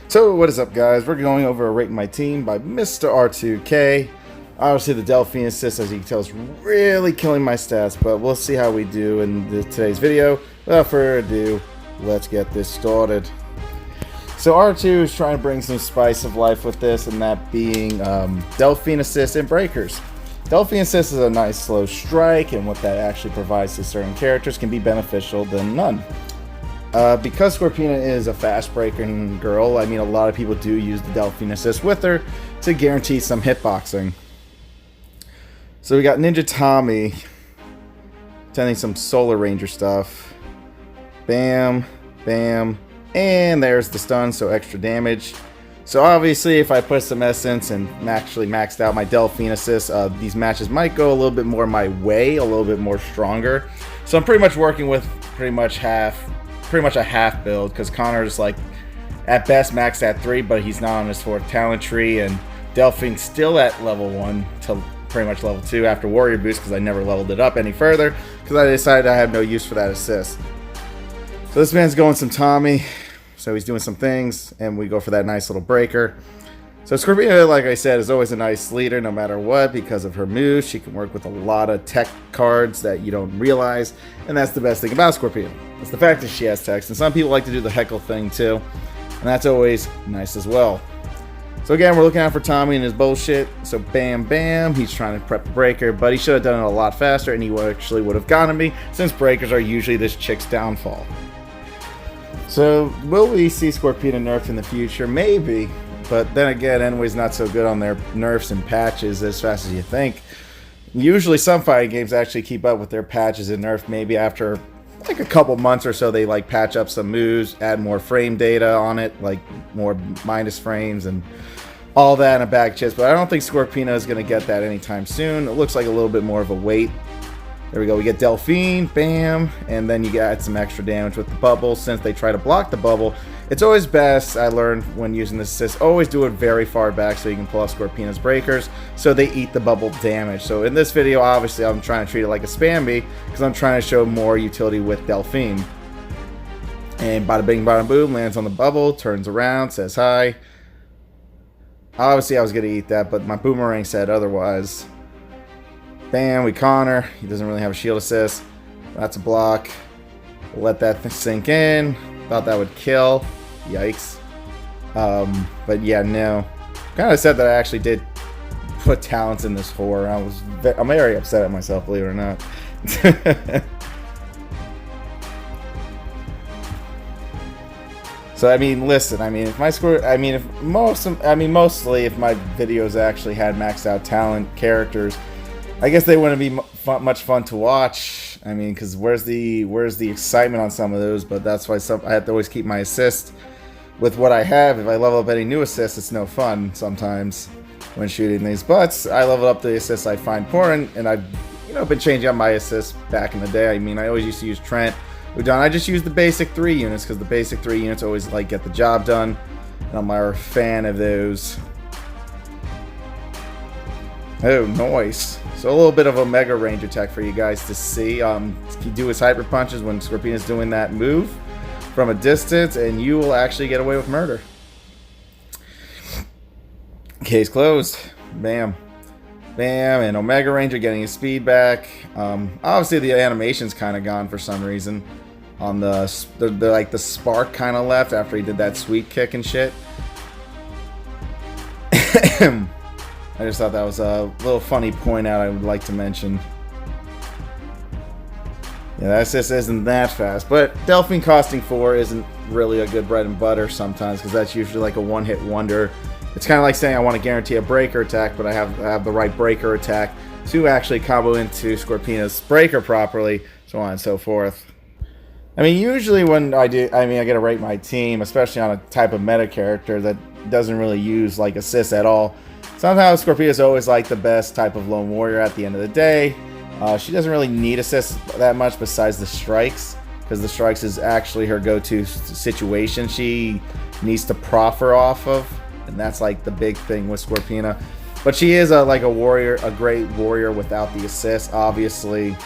So what is up, guys? We're going over a Rate My Team by Mr. R2K. Obviously the Delphine assist, as you can tell, is really killing my stats, but we'll see how we do in today's video. Without further ado, let's get this started. So R2 is trying to bring some spice of life with this, and that being Delphine assist and breakers. Delphine assist is a nice slow strike, and what that actually provides to certain characters can be beneficial than none. Because Scorpina is a fast breaking girl, I mean, a lot of people do use the Delphine assist with her to guarantee some hitboxing. So we got Ninja Tommy attending some Solar Ranger stuff. Bam, bam, and there's the stun, so extra damage. So obviously, if I put some essence and actually maxed out my Delphine assist, these matches might go a little bit more my way, a little bit more stronger. So I'm pretty much working with pretty much a half build, because Connor's like at best maxed at 3, but he's not on his 4th talent tree, and Delphine's still at level 1 to pretty much level 2 after Warrior Boost, because I never leveled it up any further because I decided I had no use for that assist. So this man's going some Tommy, so he's doing some things, and we go for that nice little breaker. So Scorpina, like I said, is always a nice leader no matter what because of her moves. She can work with a lot of tech cards that you don't realize, and that's the best thing about Scorpina. It's the fact that she has text, and some people like to do the heckle thing too, and that's always nice as well. So again, we're looking out for Tommy and his bullshit. So bam, bam, he's trying to prep the breaker, but he should have done it a lot faster, and he actually would have gotten me, since breakers are usually this chick's downfall. So will we see Scorpina nerfed in the future? Maybe. But then again, Enway's not so good on their nerfs and patches as fast as you think. Usually some fighting games actually keep up with their patches and nerf. Maybe after like a couple months or so, they like patch up some moves, add more frame data on it, like more minus frames and all that in a bag chest. But I don't think Scorpina is going to get that anytime soon. It looks like a little bit more of a wait. There we go, we get Delphine, bam, and then you got some extra damage with the bubble. Since they try to block the bubble, it's always best, I learned when using this assist, always do it very far back so you can pull off Scorpina's breakers, so they eat the bubble damage. So in this video, obviously, I'm trying to treat it like a spam bee, because I'm trying to show more utility with Delphine. And bada bing, bada boom, lands on the bubble, turns around, says hi. Obviously, I was going to eat that, but my boomerang said otherwise. Bam, we Connor. He doesn't really have a shield assist. That's a block. We'll let that sink in. Thought that would kill. Yikes. But yeah, no. Kind of sad that I actually did put talents in this whore. I'm very upset at myself, believe it or not. So I mean, listen. I mean, if my score, mostly if my videos actually had maxed out talent characters, I guess they wouldn't be much fun to watch. I mean, because where's the excitement on some of those? But that's why I have to always keep my assist with what I have. If I level up any new assists, it's no fun sometimes when shooting these. But I level up the assists I find important, and I've been changing up my assists back in the day. I mean, I always used to use Trent, Udon. I just use the basic 3 units because the basic 3 units always like get the job done, and I'm a fan of those. Oh, nice. So a little bit of a mega range attack for you guys to see. He do his hyper punches when Scorpina's doing that move from a distance, and you will actually get away with murder. Case closed. Bam. Bam, and Omega Ranger getting his speed back. Obviously the animation's kind of gone for some reason. On the spark kind of left after he did that sweet kick and shit. I just thought that was a little funny point out I would like to mention. Yeah, that assist isn't that fast, but Delphine costing 4 isn't really a good bread and butter sometimes, because that's usually like a one-hit wonder. It's kind of like saying I want to guarantee a breaker attack, but I have the right breaker attack to actually combo into Scorpina's breaker properly, so on and so forth. I mean, usually when I get to rate my team, especially on a type of meta character that doesn't really use like assists at all. Somehow Scorpina is always like the best type of lone warrior at the end of the day. She doesn't really need assists that much besides the strikes, because the strikes is actually her go-to situation she needs to proffer off of, and that's like the big thing with Scorpina. But she is like a warrior, a great warrior without the assist. Obviously,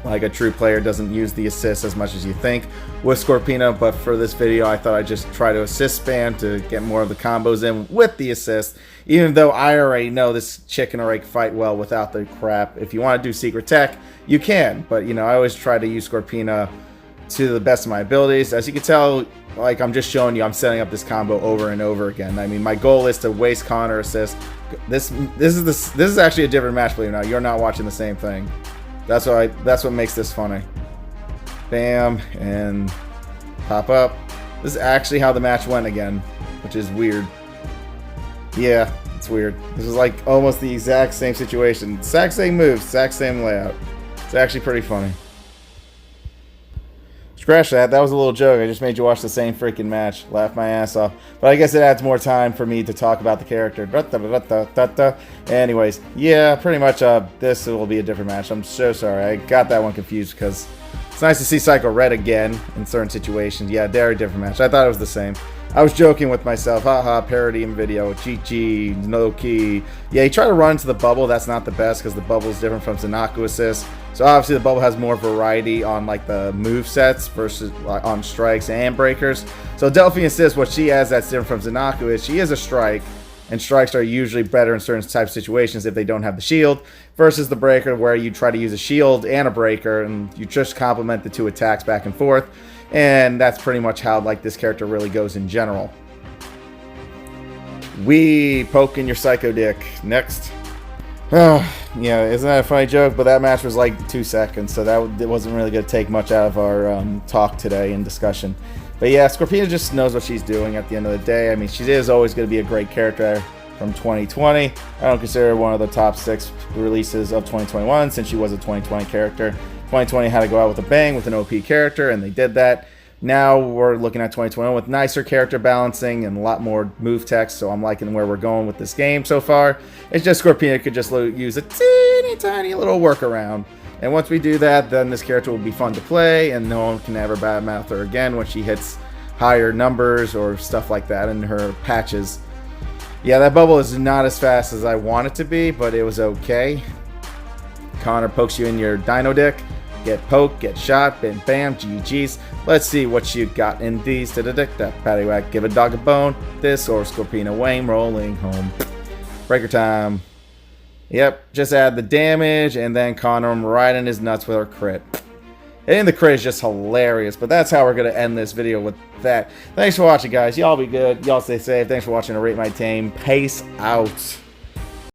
like a true player doesn't use the assist as much as you think with Scorpina, but for this video I thought I'd just try to assist spam to get more of the combos in with the assist, even though I already know this chick can already fight well without the crap. If you want to do secret tech, you can, but you know, I always try to use Scorpina to the best of my abilities. As you can tell, like I'm just showing you, I'm setting up this combo over and over again. I mean, my goal is to waste Connor assist. This is actually a different match, believe it or not. You're not watching the same thing. That's what makes this funny. Bam, and pop up. This is actually how the match went again, which is weird. Yeah, it's weird. This is like almost the exact same situation. Exact same moves, exact same layout. It's actually pretty funny. Scratch that. That was a little joke. I just made you watch the same freaking match. Laugh my ass off. But I guess it adds more time for me to talk about the character. Anyways, yeah, pretty much this will be a different match. I'm so sorry. I got that one confused because it's nice to see Psycho Red again in certain situations. Yeah, they're a different match. I thought it was the same. I was joking with myself. Haha, parody in video. GG, no key. Yeah, you try to run into the bubble. That's not the best because the bubble is different from Zanaku assist. So obviously the bubble has more variety on like the move sets versus on strikes and breakers. So Delphine assist, what she has that's different from Zanaku is she is a strike, and strikes are usually better in certain types of situations if they don't have the shield, versus the breaker where you try to use a shield and a breaker and you just complement the two attacks back and forth. And that's pretty much how like this character really goes in general. We poking your psycho dick. Next. Yeah, isn't that a funny joke? But that match was like 2 seconds, so it wasn't really going to take much out of our talk today and discussion. But yeah, Scorpina just knows what she's doing at the end of the day. I mean, she is always going to be a great character from 2020. I don't consider her one of the top 6 releases of 2021 since she was a 2020 character. 2020 had to go out with a bang with an OP character, and they did that. Now we're looking at 2021 with nicer character balancing and a lot more move text, so I'm liking where we're going with this game so far. It's just Scorpina could just use a teeny tiny little workaround. And once we do that, then this character will be fun to play, and no one can ever badmouth her again when she hits higher numbers or stuff like that in her patches. Yeah, that bubble is not as fast as I want it to be, but it was okay. Connor pokes you in your dino dick. Get poked, get shot, bam, bam, GG's. Let's see what you got in these. Paddywhack, give a dog a bone. This or Scorpina Wayne rolling home. Breaker time. Yep, just add the damage and then Connor him right in his nuts with our crit. Hitting the crit is just hilarious, but that's how we're going to end this video with that. Thanks for watching, guys. Y'all be good. Y'all stay safe. Thanks for watching a Rate My Tame. Peace out.